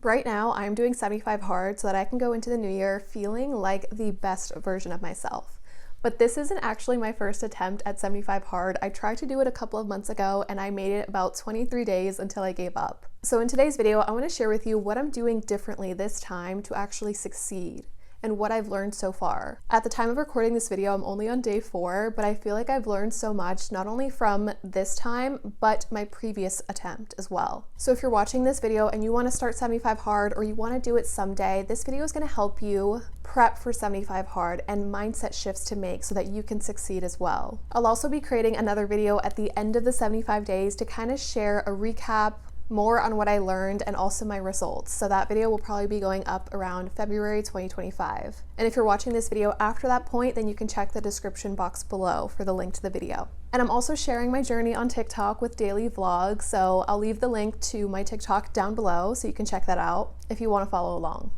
Right now, I'm doing 75 hard so that I can go into the new year feeling like the best version of myself. But this isn't actually my first attempt at 75 hard. I tried to do it a couple of months ago and I made it about 23 days until I gave up. So in today's video, I want to share with you what I'm doing differently this time to actually succeed and what I've learned so far. At the time of recording this video, I'm only on day 4, but I feel like I've learned so much, not only from this time, but my previous attempt as well. So if you're watching this video and you want to start 75 hard or you want to do it someday, this video is going to help you prep for 75 hard and mindset shifts to make so that you can succeed as well. I'll also be creating another video at the end of the 75 days to kind of share a recap, more on what I learned, and also my results. So that video will probably be going up around February 2025. And if you're watching this video after that point, then you can check the description box below for the link to the video. And I'm also sharing my journey on TikTok with daily vlogs, so I'll leave the link to my TikTok down below so you can check that out if you want to follow along.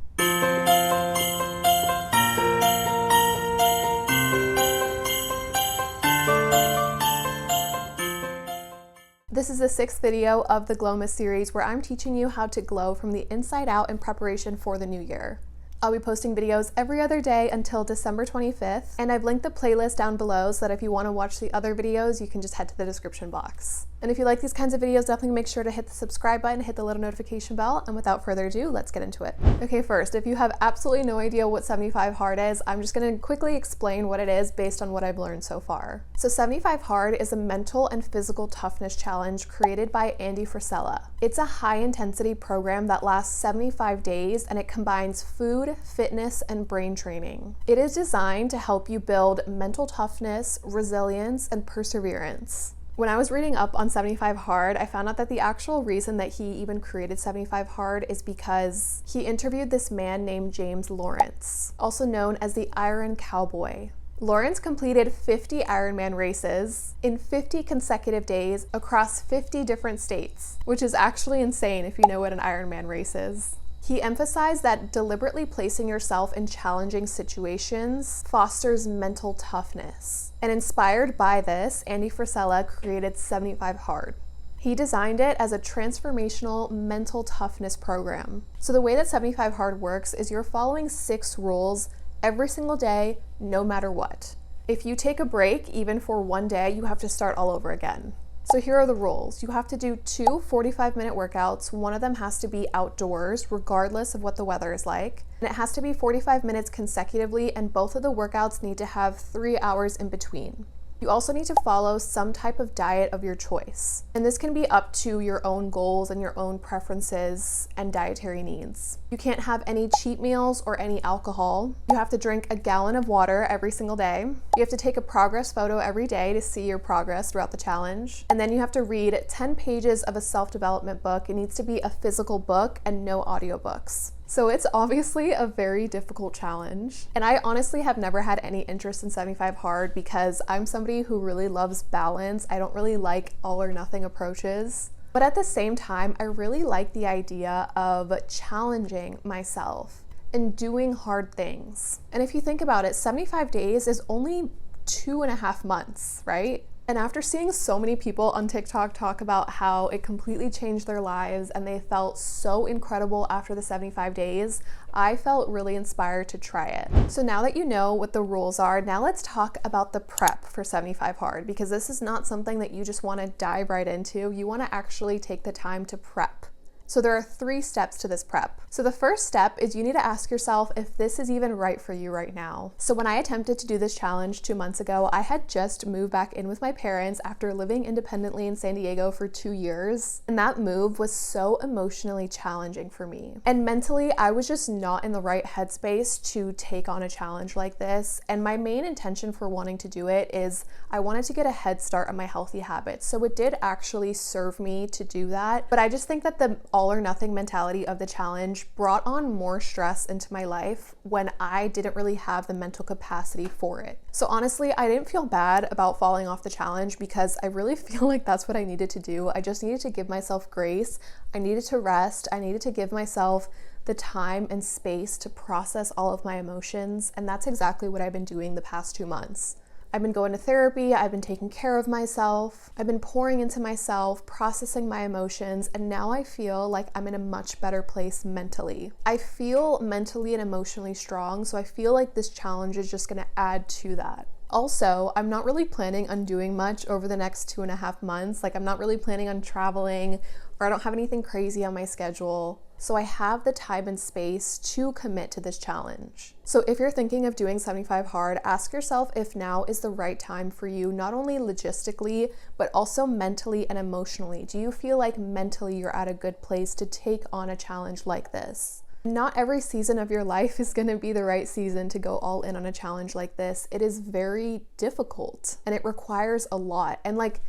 This is the 6th video of the Glowmas series where I'm teaching you how to glow from the inside out in preparation for the new year. I'll be posting videos every other day until December 25th, and I've linked the playlist down below so that if you want to watch the other videos, you can just head to the description box. And if you like these kinds of videos, definitely make sure to hit the subscribe button, hit the little notification bell, and without further ado, let's get into it. Okay, first, if you have absolutely no idea what 75 hard is, I'm just going to quickly explain what it is based on what I've learned so far. So 75 hard is a mental and physical toughness challenge created by Andy Frisella. It's a high-intensity program that lasts 75 days, and it combines food, fitness, and brain training. It is designed to help you build mental toughness, resilience, and perseverance. When I was reading up on 75 hard, I found out that the actual reason that he even created 75 hard is because he interviewed this man named James Lawrence, also known as the Iron Cowboy. Lawrence completed 50 Ironman races in 50 consecutive days across 50 different states, which is actually insane if you know what an Ironman race is. He emphasized that deliberately placing yourself in challenging situations fosters mental toughness. And inspired by this, Andy Frisella created 75 hard. He designed it as a transformational mental toughness program. So the way that 75 hard works is you're following 6 rules every single day, no matter what. If you take a break, even for one day, you have to start all over again. So here are the rules. You have to do 2 45-minute workouts. One of them has to be outdoors, regardless of what the weather is like. And it has to be 45 minutes consecutively, and both of the workouts need to have 3 hours in between. You also need to follow some type of diet of your choice. And this can be up to your own goals and your own preferences and dietary needs. You can't have any cheat meals or any alcohol. You have to drink a gallon of water every single day. You have to take a progress photo every day to see your progress throughout the challenge. And then you have to read 10 pages of a self-development book. It needs to be a physical book and no audiobooks. So it's obviously a very difficult challenge. And I honestly have never had any interest in 75 hard because I'm somebody who really loves balance. I don't really like all or nothing approaches. But at the same time, I really like the idea of challenging myself and doing hard things. And if you think about it, 75 days is only 2.5 months, right? And after seeing so many people on TikTok talk about how it completely changed their lives and they felt so incredible after the 75 days, I felt really inspired to try it. So now that you know what the rules are, now let's talk about the prep for 75 hard, because this is not something that you just want to dive right into. You want to actually take the time to prep. So there are 3 steps to this prep. So the first step is you need to ask yourself if this is even right for you right now. So when I attempted to do this challenge 2 months ago, I had just moved back in with my parents after living independently in San Diego for 2 years. And that move was so emotionally challenging for me. And mentally, I was just not in the right headspace to take on a challenge like this. And my main intention for wanting to do it is I wanted to get a head start on my healthy habits. So it did actually serve me to do that. But I just think that the all or nothing mentality of the challenge brought on more stress into my life when I didn't really have the mental capacity for it. So honestly, I didn't feel bad about falling off the challenge because I really feel like that's what I needed to do. I just needed to give myself grace. I needed to rest. I needed to give myself the time and space to process all of my emotions. And that's exactly what I've been doing the past 2 months. I've been going to therapy, I've been taking care of myself, I've been pouring into myself, processing my emotions, and now I feel like I'm in a much better place mentally. I feel mentally and emotionally strong, so I feel like this challenge is just gonna add to that. Also, I'm not really planning on doing much over the next 2.5 months. Like, I'm not really planning on traveling, or I don't have anything crazy on my schedule. So I have the time and space to commit to this challenge. So if you're thinking of doing 75 Hard, ask yourself if now is the right time for you, not only logistically, but also mentally and emotionally. Do you feel like mentally you're at a good place to take on a challenge like this? Not every season of your life is going to be the right season to go all in on a challenge like this. It is very difficult and it requires a lot. And like,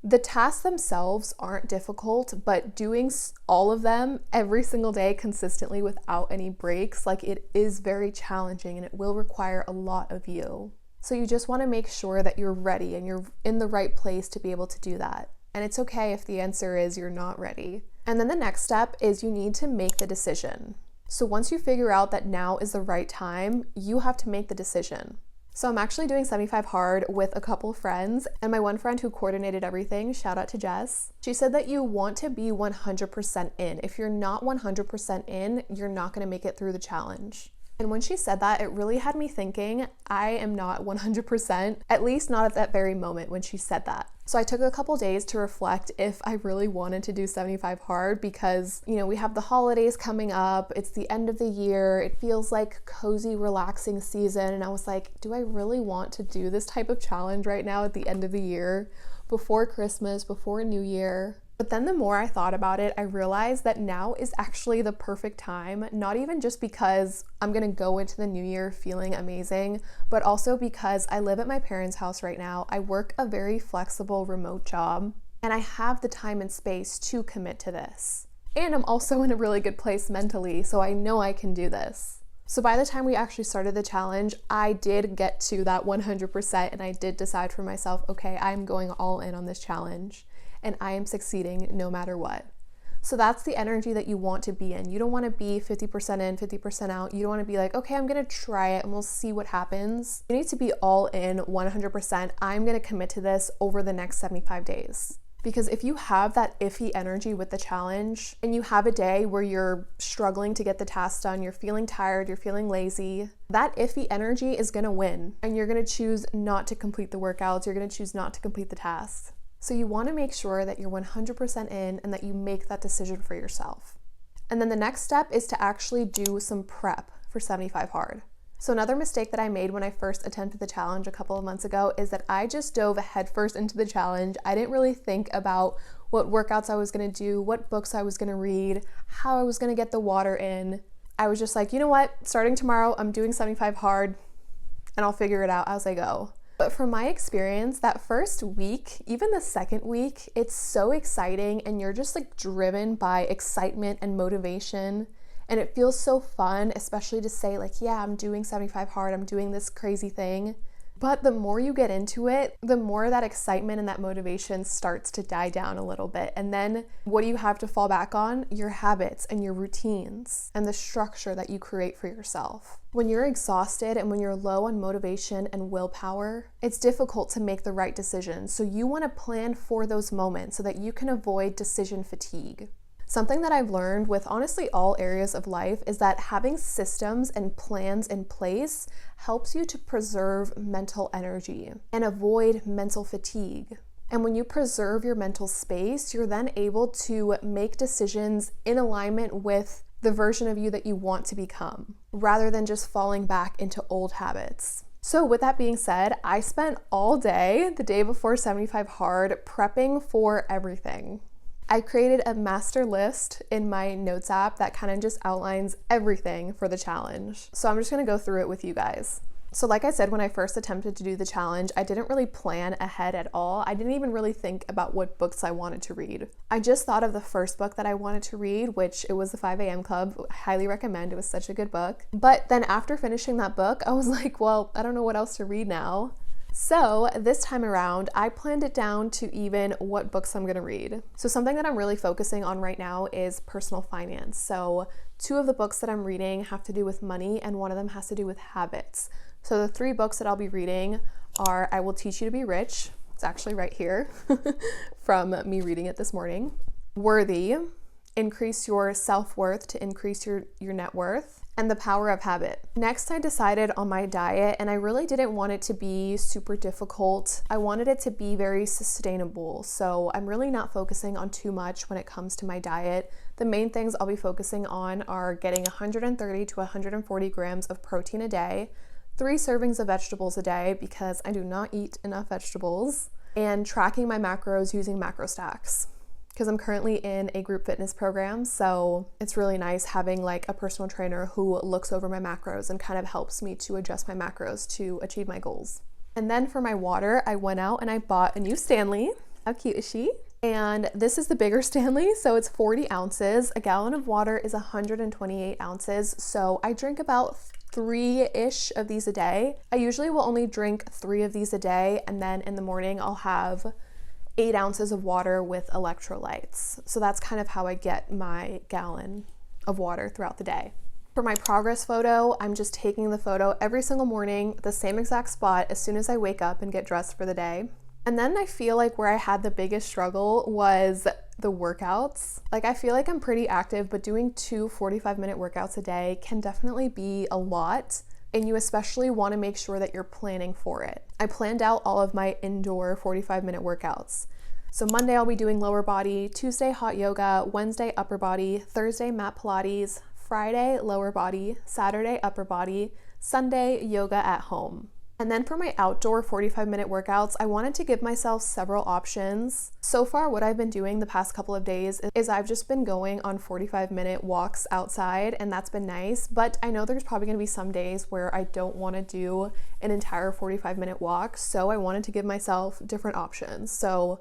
the tasks themselves aren't difficult, but doing all of them every single day consistently without any breaks, like, it is very challenging and it will require a lot of you. So you just want to make sure that you're ready and you're in the right place to be able to do that. And it's okay if the answer is you're not ready. And then the next step is you need to make the decision. So once you figure out that now is the right time, you have to make the decision. So I'm actually doing 75 Hard with a couple of friends, and my one friend who coordinated everything, shout out to Jess, she said that you want to be 100% in. If you're not 100% in, you're not going to make it through the challenge. And when she said that, it really had me thinking, I am not 100%, at least not at that very moment when she said that. So I took a couple days to reflect if I really wanted to do 75 Hard because, you know, we have the holidays coming up, it's the end of the year, it feels like cozy, relaxing season, and I was like, do I really want to do this type of challenge right now at the end of the year, before Christmas, before New Year? But then the more I thought about it, I realized that now is actually the perfect time, not even just because I'm gonna go into the new year feeling amazing, but also because I live at my parents' house right now. I work a very flexible remote job, and I have the time and space to commit to this. And I'm also in a really good place mentally, so I know I can do this. So by the time we actually started the challenge, I did get to that 100%, and I did decide for myself, okay, I'm going all in on this challenge. And I am succeeding no matter what. So that's the energy that you want to be in. You don't want to be 50% in, 50% out. You don't want to be like, okay, I'm going to try it and we'll see what happens. You need to be all in 100%. I'm going to commit to this over the next 75 days. Because if you have that iffy energy with the challenge and you have a day where you're struggling to get the task done, you're feeling tired, you're feeling lazy, that iffy energy is going to win. And you're going to choose not to complete the workouts. You're going to choose not to complete the tasks. So you want to make sure that you're 100% in and that you make that decision for yourself. And then the next step is to actually do some prep for 75 Hard. So another mistake that I made when I first attempted the challenge a couple of months ago is that I just dove headfirst into the challenge. I didn't really think about what workouts I was going to do, what books I was going to read, how I was going to get the water in. I was just like, you know what? Starting tomorrow, I'm doing 75 Hard and I'll figure it out as I go. But from my experience, that first week, even the second week, it's so exciting and you're just like driven by excitement and motivation. And it feels so fun, especially to say like, yeah, I'm doing 75 Hard, I'm doing this crazy thing. But the more you get into it, the more that excitement and that motivation starts to die down a little bit. And then what do you have to fall back on? Your habits and your routines and the structure that you create for yourself. When you're exhausted and when you're low on motivation and willpower, it's difficult to make the right decisions. So you want to plan for those moments so that you can avoid decision fatigue. Something that I've learned with honestly all areas of life is that having systems and plans in place helps you to preserve mental energy and avoid mental fatigue. And when you preserve your mental space, you're then able to make decisions in alignment with the version of you that you want to become, rather than just falling back into old habits. So with that being said, I spent all day, the day before 75 Hard, prepping for everything. I created a master list in my notes app that kind of just outlines everything for the challenge. So I'm just gonna go through it with you guys. So like I said, when I first attempted to do the challenge, I didn't really plan ahead at all. I didn't even really think about what books I wanted to read. I just thought of the first book that I wanted to read, which it was The 5 a.m. Club. I highly recommend. It was such a good book. But then after finishing that book, I was like, well, I don't know what else to read now. So this time around, I planned it down to even what books I'm gonna read. So something that I'm really focusing on right now is personal finance. So 2 of the books that I'm reading have to do with money and one of them has to do with habits. So the 3 books that I'll be reading are I Will Teach You to Be Rich. It's actually right here from me reading it this morning. Worthy, increase your self-worth to increase your net worth, and The Power of Habit. Next, I decided on my diet, and I really didn't want it to be super difficult. I wanted it to be very sustainable, so I'm really not focusing on too much when it comes to my diet. The main things I'll be focusing on are getting 130 to 140 grams of protein a day, 3 servings of vegetables a day because I do not eat enough vegetables, and tracking my macros using MacroStacks. Because I'm currently in a group fitness program, so it's really nice having like a personal trainer who looks over my macros and kind of helps me to adjust my macros to achieve my goals. And then for my water, I went out and I bought a new Stanley. How cute is she? And this is the bigger Stanley, so it's 40 ounces. A gallon of water is 128 ounces, so I drink about 3-ish of these a day. I usually will only drink 3 of these a day, and then in the morning I'll have 8 ounces of water with electrolytes. So that's kind of how I get my gallon of water throughout the day. For my progress photo, I'm just taking the photo every single morning, the same exact spot as soon as I wake up and get dressed for the day. And then I feel like where I had the biggest struggle was the workouts. Like I feel like I'm pretty active, but doing 2 45-minute workouts a day can definitely be a lot. And you especially want to make sure that you're planning for it. I planned out all of my indoor 45-minute workouts. So Monday I'll be doing lower body, Tuesday hot yoga, Wednesday upper body, Thursday mat Pilates, Friday lower body, Saturday upper body, Sunday yoga at home. And then for my outdoor 45-minute workouts, I wanted to give myself several options. So far, what I've been doing the past couple of days is I've just been going on 45-minute walks outside, and that's been nice. But I know there's probably gonna be some days where I don't wanna do an entire 45-minute walk, so I wanted to give myself different options. So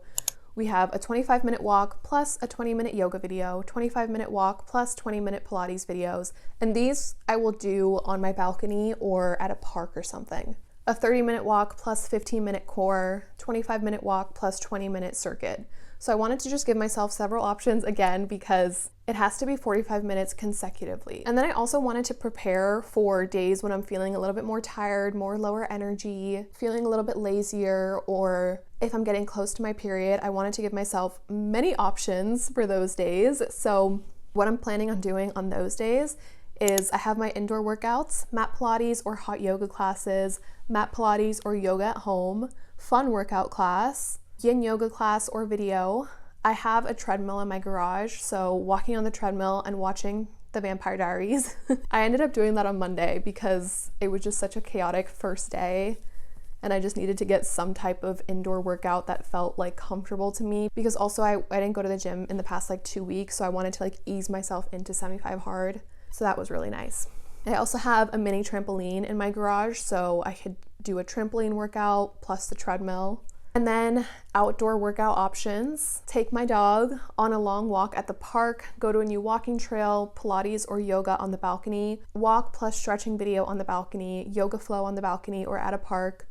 we have a 25-minute walk plus a 20-minute yoga video, 25-minute walk plus 20-minute Pilates videos, and these I will do on my balcony or at a park or something. A 30-minute walk plus 15-minute core, 25-minute walk plus 20-minute circuit. So I wanted to just give myself several options again because it has to be 45 minutes consecutively. And then I also wanted to prepare for days when I'm feeling a little bit more tired, more lower energy, feeling a little bit lazier, or if I'm getting close to my period, I wanted to give myself many options for those days. So what I'm planning on doing on those days is I have my indoor workouts, mat Pilates or hot yoga classes, mat Pilates or yoga at home, fun workout class, yin yoga class or video. I have a treadmill in my garage, so walking on the treadmill and watching The Vampire Diaries. I ended up doing that on Monday because it was just such a chaotic first day and I just needed to get some type of indoor workout that felt like comfortable to me, because also I didn't go to the gym in the past like 2 weeks, so I wanted to like ease myself into 75 hard. So that was really nice. I also have a mini trampoline in my garage, so I could do a trampoline workout plus the treadmill. And then outdoor workout options. Take my dog on a long walk at the park, go to a new walking trail, Pilates or yoga on the balcony, walk plus stretching video on the balcony, yoga flow on the balcony or at a park,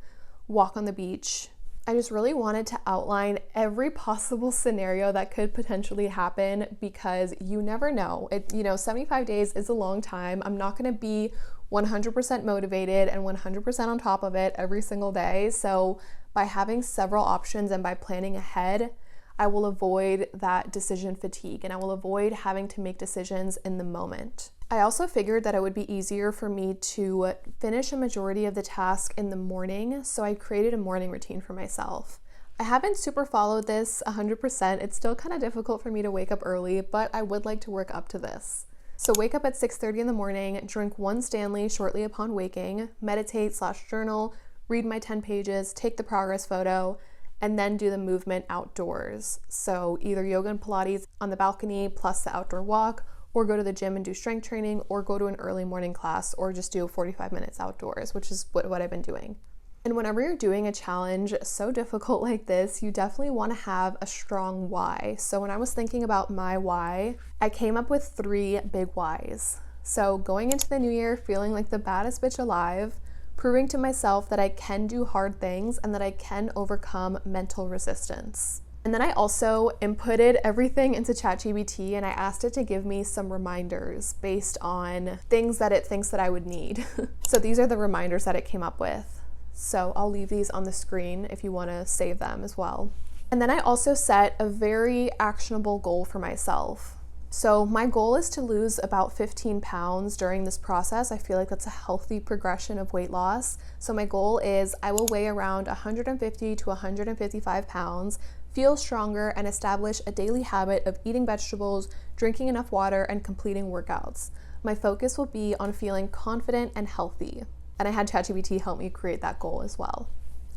walk on the beach. I just really wanted to outline every possible scenario that could potentially happen because you never know. 75 days is a long time. I'm not going to be 100% motivated and 100% on top of it every single day. So by having several options and by planning ahead, I will avoid that decision fatigue and I will avoid having to make decisions in the moment. I also figured that it would be easier for me to finish a majority of the task in the morning, so I created a morning routine for myself. I haven't super followed this 100%. It's still kind of difficult for me to wake up early, but I would like to work up to this. So wake up at 6:30 in the morning, drink 1 Stanley shortly upon waking, meditate/journal, read my 10 pages, take the progress photo, and then do the movement outdoors. So either yoga and Pilates on the balcony plus the outdoor walk, or go to the gym and do strength training, or go to an early morning class, or just do 45 minutes outdoors, which is what I've been doing. And whenever you're doing a challenge so difficult like this, you definitely want to have a strong why. So when I was thinking about my why, I came up with 3 big whys. So going into the new year feeling like the baddest bitch alive, proving to myself that I can do hard things and that I can overcome mental resistance. And then I also inputted everything into ChatGPT and I asked it to give me some reminders based on things that it thinks that I would need. So these are the reminders that it came up with. So I'll leave these on the screen if you want to save them as well. And then I also set a very actionable goal for myself. So my goal is to lose about 15 pounds during this process. I feel like that's a healthy progression of weight loss. So my goal is I will weigh around 150 to 155 pounds, feel stronger, and establish a daily habit of eating vegetables, drinking enough water, and completing workouts. My focus will be on feeling confident and healthy. And I had ChatGPT help me create that goal as well.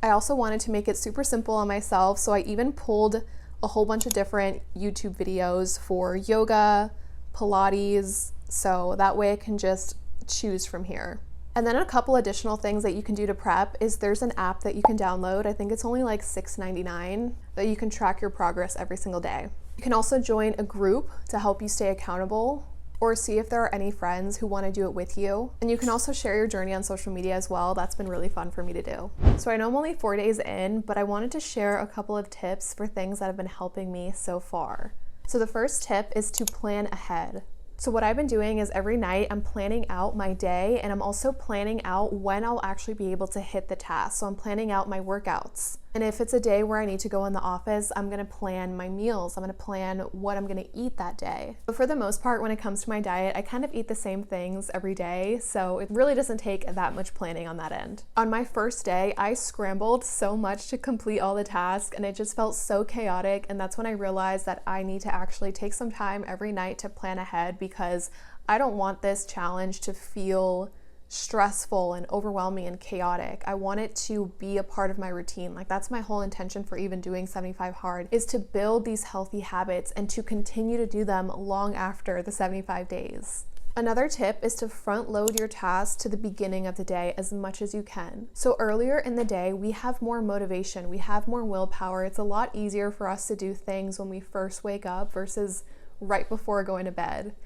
I also wanted to make it super simple on myself, so I even pulled a whole bunch of different YouTube videos for yoga, Pilates, so that way I can just choose from here. And then a couple additional things that you can do to prep is there's an app that you can download. I think it's only like $6.99 that you can track your progress every single day. You can also join a group to help you stay accountable, or see if there are any friends who want to do it with you. And you can also share your journey on social media as well. That's been really fun for me to do. So I know I'm only 4 days in, but I wanted to share a couple of tips for things that have been helping me so far. So the first tip is to plan ahead. So what I've been doing is every night I'm planning out my day, and I'm also planning out when I'll actually be able to hit the task. So I'm planning out my workouts. And if it's a day where I need to go in the office, I'm gonna plan my meals. I'm gonna plan what I'm gonna eat that day. But for the most part, when it comes to my diet, I kind of eat the same things every day. So it really doesn't take that much planning on that end. On my first day, I scrambled so much to complete all the tasks, and it just felt so chaotic. And that's when I realized that I need to actually take some time every night to plan ahead, because I don't want this challenge to feel stressful and overwhelming and chaotic. I want it to be a part of my routine. Like, that's my whole intention for even doing 75 Hard, is to build these healthy habits and to continue to do them long after the 75 days. Another tip is to front load your tasks to the beginning of the day as much as you can. So earlier in the day, we have more motivation, we have more willpower. It's a lot easier for us to do things when we first wake up versus right before going to bed.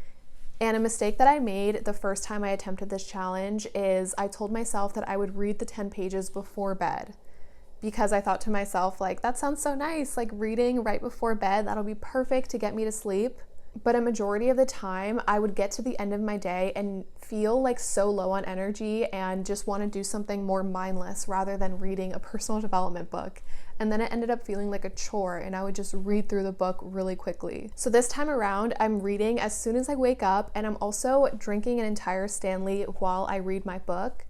And a mistake that I made the first time I attempted this challenge is I told myself that I would read the 10 pages before bed, because I thought to myself, like, that sounds so nice, like reading right before bed, that'll be perfect to get me to sleep. But a majority of the time, I would get to the end of my day and feel like so low on energy and just want to do something more mindless rather than reading a personal development book. And then it ended up feeling like a chore, and I would just read through the book really quickly. So this time around, I'm reading as soon as I wake up, and I'm also drinking an entire Stanley while I read my book.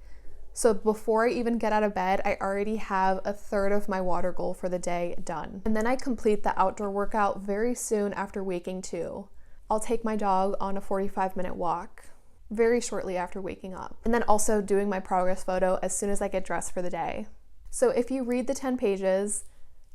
So before I even get out of bed, I already have a third of my water goal for the day done. And then I complete the outdoor workout very soon after waking too. I'll take my dog on a 45-minute walk very shortly after waking up. And then also doing my progress photo as soon as I get dressed for the day. So if you read the 10 pages,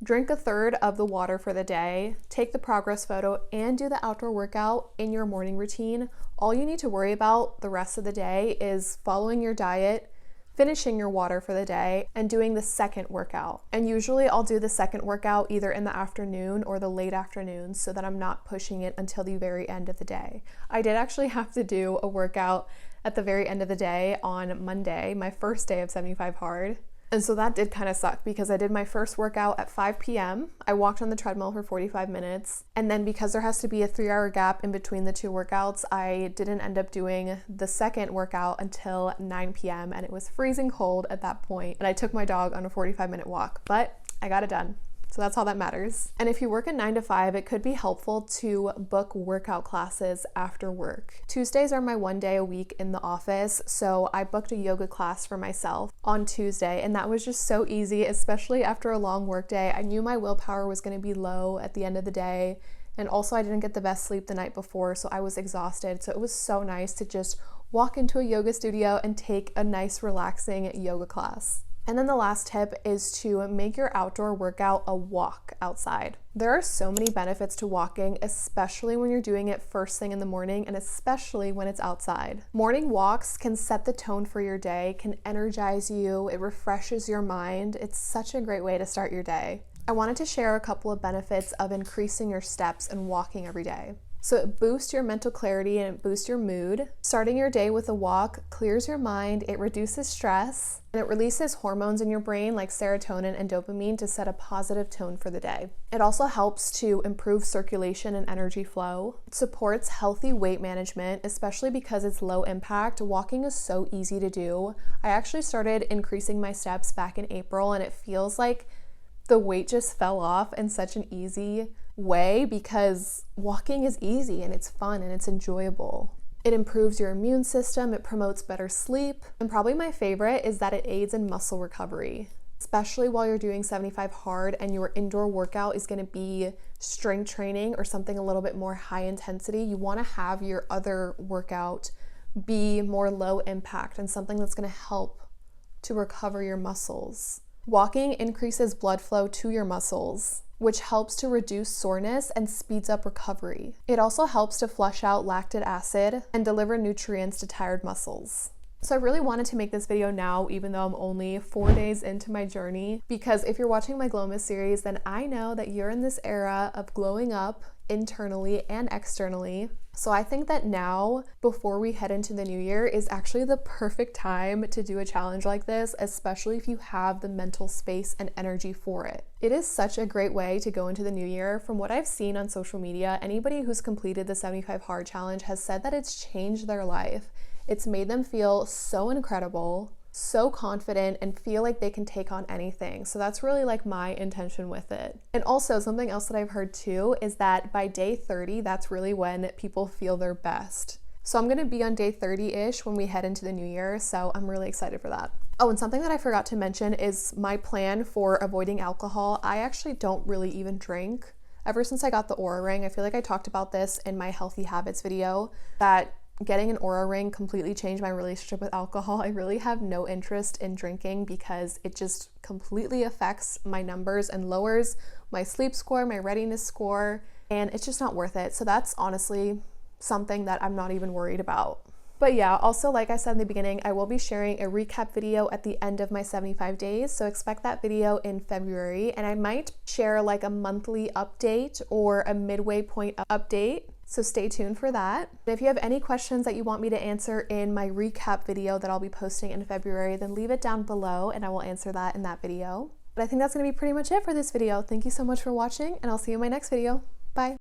drink a third of the water for the day, take the progress photo, and do the outdoor workout in your morning routine, all you need to worry about the rest of the day is following your diet, finishing your water for the day, and doing the second workout. And usually I'll do the second workout either in the afternoon or the late afternoon so that I'm not pushing it until the very end of the day. I did actually have to do a workout at the very end of the day on Monday, my first day of 75 Hard. And so that did kind of suck because I did my first workout at 5 p.m. I walked on the treadmill for 45 minutes. And then because there has to be a 3-hour gap in between the two workouts, I didn't end up doing the second workout until 9 p.m. And it was freezing cold at that point. And I took my dog on a 45-minute walk, but I got it done. So that's all that matters. And if you work a 9 to 5, it could be helpful to book workout classes after work. Tuesdays are my one day a week in the office, so I booked a yoga class for myself on Tuesday, and that was just so easy, especially after a long work day. I knew my willpower was going to be low at the end of the day, and also I didn't get the best sleep the night before, so I was exhausted. So it was so nice to just walk into a yoga studio and take a nice relaxing yoga class. And then the last tip is to make your outdoor workout a walk outside. There are so many benefits to walking, especially when you're doing it first thing in the morning and especially when it's outside. Morning walks can set the tone for your day, can energize you, it refreshes your mind. It's such a great way to start your day. I wanted to share a couple of benefits of increasing your steps and walking every day. So it boosts your mental clarity and it boosts your mood. Starting your day with a walk clears your mind, it reduces stress, and it releases hormones in your brain like serotonin and dopamine to set a positive tone for the day. It also helps to improve circulation and energy flow. It supports healthy weight management, especially because it's low impact. Walking is so easy to do. I actually started increasing my steps back in April, and it feels like the weight just fell off in such an easy way because walking is easy and it's fun and it's enjoyable. It improves your immune system, it promotes better sleep, and probably my favorite is that it aids in muscle recovery, especially while you're doing 75 hard and your indoor workout is going to be strength training or something a little bit more high intensity. You want to have your other workout be more low impact and something that's going to help to recover your muscles. Walking increases blood flow to your muscles, which helps to reduce soreness and speeds up recovery. It also helps to flush out lactic acid and deliver nutrients to tired muscles. So I really wanted to make this video now, even though I'm only 4 days into my journey, because if you're watching my Glowmas series, then I know that you're in this era of glowing up internally and externally. So I think that now, before we head into the new year, is actually the perfect time to do a challenge like this, especially if you have the mental space and energy for it. It is such a great way to go into the new year. From what I've seen on social media, anybody who's completed the 75 Hard Challenge has said that it's changed their life. It's made them feel so incredible, so confident, and feel like they can take on anything. So that's really like my intention with it. And also something else that I've heard too is that by day 30, that's really when people feel their best. So I'm gonna be on day 30-ish when we head into the new year, so I'm really excited for that. Oh, and something that I forgot to mention is my plan for avoiding alcohol. I actually don't really even drink. Ever since I got the Oura Ring, I feel like I talked about this in my healthy habits video, that getting an Oura Ring completely changed my relationship with alcohol. I really have no interest in drinking because it just completely affects my numbers and lowers my sleep score, my readiness score, and it's just not worth it. So that's honestly something that I'm not even worried about. But yeah, also like I said in the beginning, I will be sharing a recap video at the end of my 75 days. So expect that video in February, and I might share like a monthly update or a midway point update. So stay tuned for that. If you have any questions that you want me to answer in my recap video that I'll be posting in February, then leave it down below and I will answer that in that video. But I think that's gonna be pretty much it for this video. Thank you so much for watching, and I'll see you in my next video.